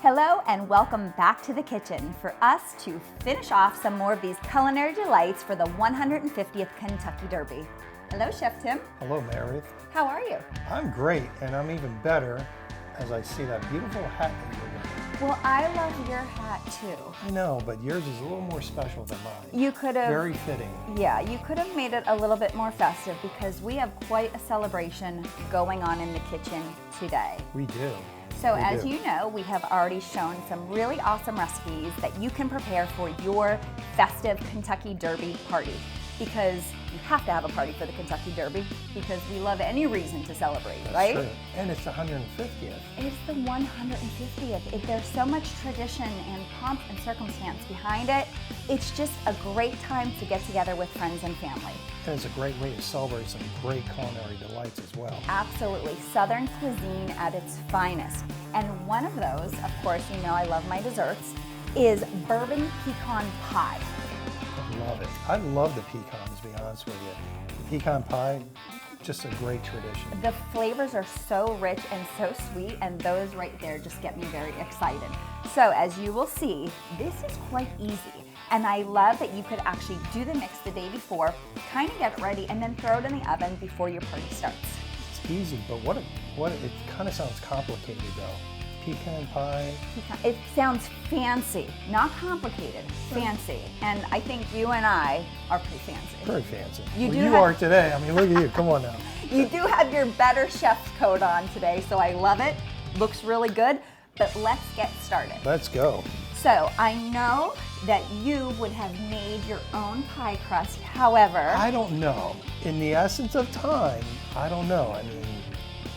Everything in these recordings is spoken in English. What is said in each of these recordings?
Hello and welcome back to the kitchen for us to finish off some more of these culinary delights for the 150th Kentucky Derby. Hello, Chef Tim. Hello, Meredith. How are you? I'm great, and I'm even better as I see that beautiful hat that you're wearing. Well, I love your hat too. I know, but yours is a little more special than mine. You could have... Very fitting. Yeah, you could have made it a little bit more festive because we have quite a celebration going on in the kitchen today. We do. So as you know, we have already shown some really awesome recipes that you can prepare for your festive Kentucky Derby party, because you have to have a party for the Kentucky Derby because we love any reason to celebrate, right? That's true. And it's the 150th. It's the 150th. There's so much tradition and pomp and circumstance behind it. It's just a great time to get together with friends and family. And it's a great way to celebrate some great culinary delights as well. Absolutely. Southern cuisine at its finest. And one of those, of course, you know I love my desserts, is Bourbon Pecan Pie. I love it. I love the pecans, to be honest with you. The pecan pie, just a great tradition. The flavors are so rich and so sweet, and those right there just get me very excited. So as you will see, this is quite easy. And I love that you could actually do the mix the day before, kind of get it ready, and then throw it in the oven before your party starts. It's easy, but what it kind of sounds complicated though. Pecan pie. It sounds fancy, not complicated, fancy. And I think you and I are pretty fancy. Very fancy. You are today. I mean, look at you. Come on now. You do have your better chef's coat on today, so I love it. Looks really good, but let's get started. Let's go. So I know that you would have made your own pie crust. However, I don't know. In the essence of time, I don't know. I mean,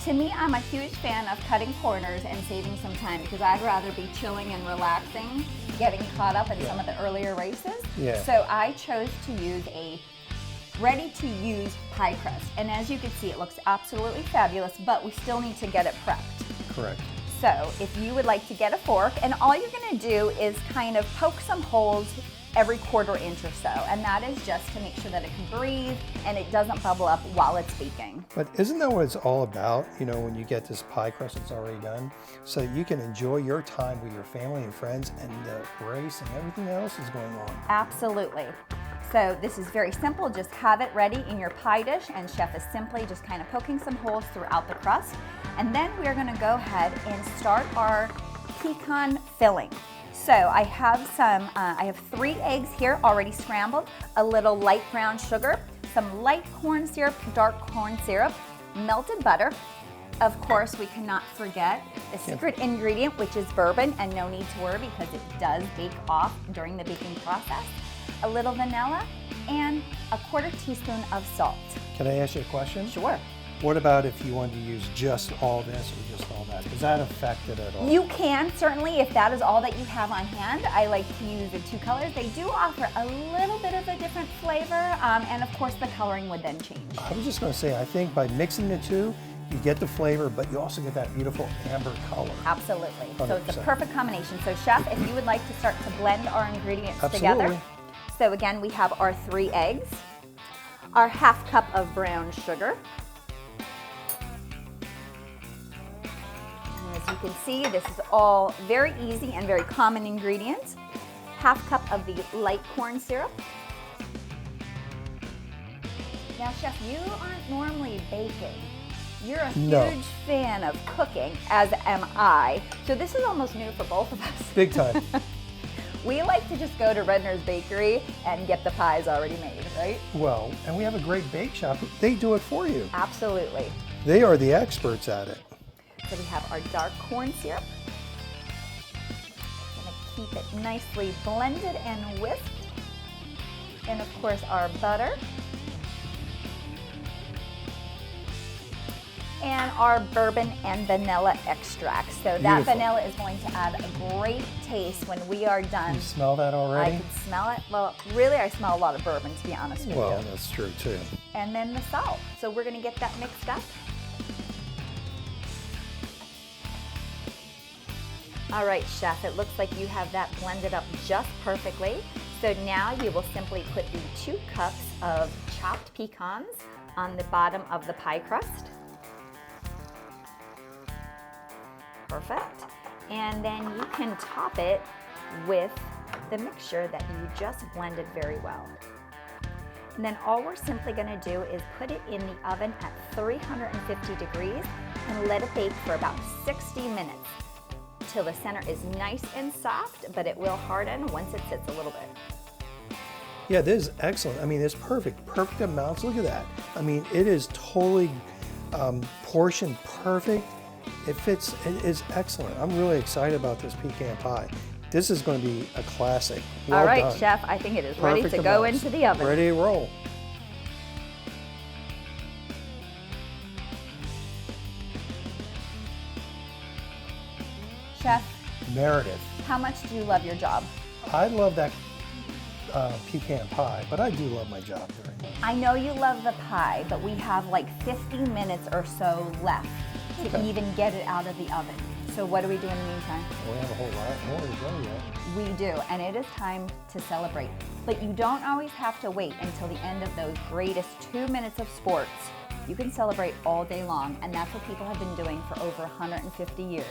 to me, I'm a huge fan of cutting corners and saving some time because I'd rather be chilling and relaxing, getting caught up in some of the earlier races. Yeah. So I chose to use a ready-to-use pie crust. And as you can see, it looks absolutely fabulous, but we still need to get it prepped. correct. So if you would like to get a fork, and all you're gonna do is kind of poke some holes every quarter inch or so, and that is just to make sure that it can breathe and it doesn't bubble up while it's baking. But isn't that what it's all about, you know, when you get this pie crust that's already done, so that you can enjoy your time with your family and friends and the race and everything else is going on? Absolutely. So this is very simple, just have it ready in your pie dish, and Chef is simply just kind of poking some holes throughout the crust. And then we're gonna go ahead and start our pecan filling. So I have I have 3 eggs here already scrambled, a little light brown sugar, some light corn syrup, dark corn syrup, melted butter. Of course, we cannot forget the secret ingredient, which is bourbon, and no need to worry because it does bake off during the baking process. A little vanilla, and a 1/4 teaspoon of salt. Can I ask you a question? Sure. What about if you wanted to use just all this or just all that? Does that affect it at all? You can, certainly, if that is all that you have on hand. I like to use the 2 colors. They do offer a little bit of a different flavor, and of course the coloring would then change. I was just going to say, I think by mixing the two, you get the flavor, but you also get that beautiful amber color. Absolutely. 100%. So it's a perfect combination. So Chef, if you would like to start to blend our ingredients Absolutely. together. So again, we have our 3 eggs, our 1/2 cup of brown sugar. And as you can see, this is all very easy and very common ingredients. 1/2 cup of the light corn syrup. Now Chef, you aren't normally baking. You're a huge fan of cooking, as am I. So this is almost new for both of us. Big time. We like to just go to Redner's Bakery and get the pies already made, right? Well, and we have a great bake shop. They do it for you. Absolutely. They are the experts at it. So we have our dark corn syrup. Gonna keep it nicely blended and whisked. And of course our butter. And our bourbon and vanilla extract. So that Beautiful. vanilla is going to add a great taste when we are done. You smell that already? I can smell it. Well, really I smell a lot of bourbon, to be honest with you. Well, that's true too. And then the salt. So we're gonna get that mixed up. All right, Chef, it looks like you have that blended up just perfectly. So now you will simply put the 2 cups of chopped pecans on the bottom of the pie crust. Perfect. And then you can top it with the mixture that you just blended very well. And then all we're simply gonna do is put it in the oven at 350 degrees and let it bake for about 60 minutes till the center is nice and soft, but it will harden once it sits a little bit. Yeah, this is excellent. I mean, it's perfect amounts. Look at that. I mean, it is totally portion perfect. It fits, it is excellent. I'm really excited about this pecan pie. This is going to be a classic. Well All right, done. Chef, I think it is Perfect ready to go amounts. into the oven. Ready to roll. Chef, Meredith, how much do you love your job? I love that pecan pie, but I do love my job very much. I know you love the pie, but we have like 50 minutes or so left to Okay. even get it out of the oven. So what do we do in the meantime? We have a whole lot more to go yet. We do, and it is time to celebrate. But you don't always have to wait until the end of those greatest 2 minutes of sports. You can celebrate all day long, and that's what people have been doing for over 150 years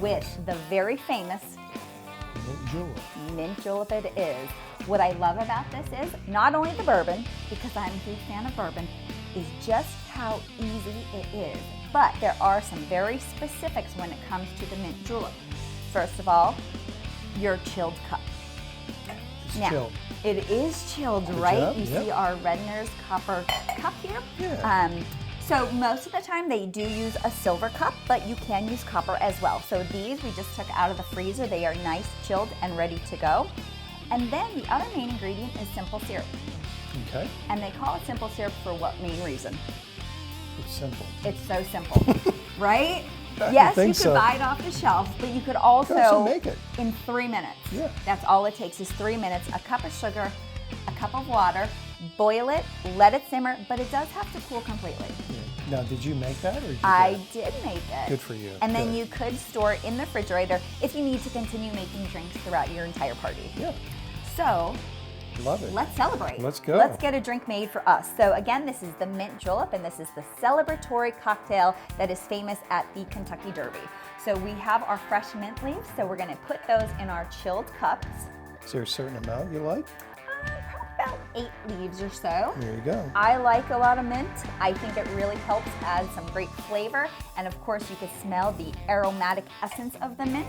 with the very famous Mint julep. mint julep it is. What I love about this is not only the bourbon, because I'm a huge fan of bourbon, is just how easy it is. But there are some very specifics when it comes to the mint julep. First of all, your chilled cup. It's Now, chilled. it is chilled, Good right? job, You yep. see our Redner's copper cup here? Yeah. So most of the time they do use a silver cup, but you can use copper as well. So these we just took out of the freezer. They are nice, chilled, and ready to go. And then the other main ingredient is simple syrup. Okay. And they call it simple syrup for what main reason? It's simple. It's so simple, right? I Yes, think you could so. buy it off the shelf, but you could Also also make it. in 3 minutes. Yeah. That's all it takes is 3 minutes, a cup of sugar, a cup of water, boil it, let it simmer, but it does have to cool completely. Yeah. Now, did you make that or did you I get it? did make it. Good for you. And then Good. you could store it in the refrigerator if you need to continue making drinks throughout your entire party. Yeah, So love it. let's celebrate. Let's go. Let's get a drink made for us. So again, this is the mint julep, and this is the celebratory cocktail that is famous at the Kentucky Derby. So we have our fresh mint leaves, so we're gonna put those in our chilled cups. Is there a certain amount you like? Probably about 8 leaves or so. There you go. I like a lot of mint. I think it really helps add some great flavor. And of course, you can smell the aromatic essence of the mint.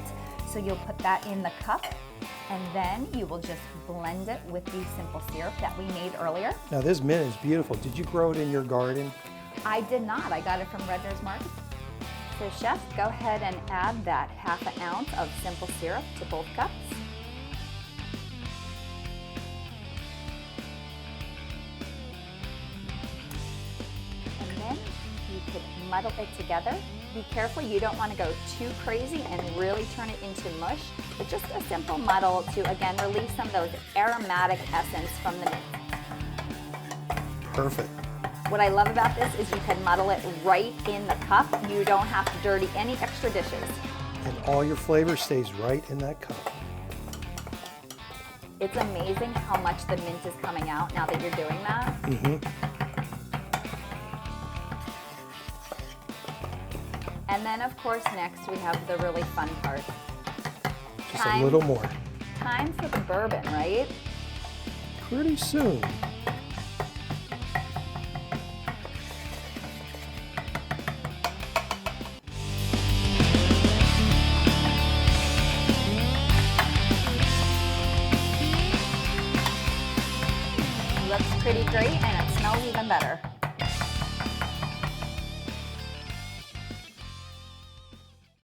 So you'll put that in the cup, and then you will just blend it with the simple syrup that we made earlier. Now, this mint is beautiful. Did you grow it in your garden? I did not. I got it from Redner's Market. So chef, go ahead and add that 1/2 ounce of simple syrup to both cups. And then you could muddle it together. Be careful, you don't want to go too crazy and really turn it into mush, but just a simple muddle to, again, release some of those aromatic essence from the mint. Perfect. What I love about this is you can muddle it right in the cup. You don't have to dirty any extra dishes. And all your flavor stays right in that cup. It's amazing how much the mint is coming out now that you're doing that. Mm-hmm. And then, of course, next we have the really fun part. Just a little more. Time for the bourbon, right? Pretty soon. Looks pretty great, and it smells even better.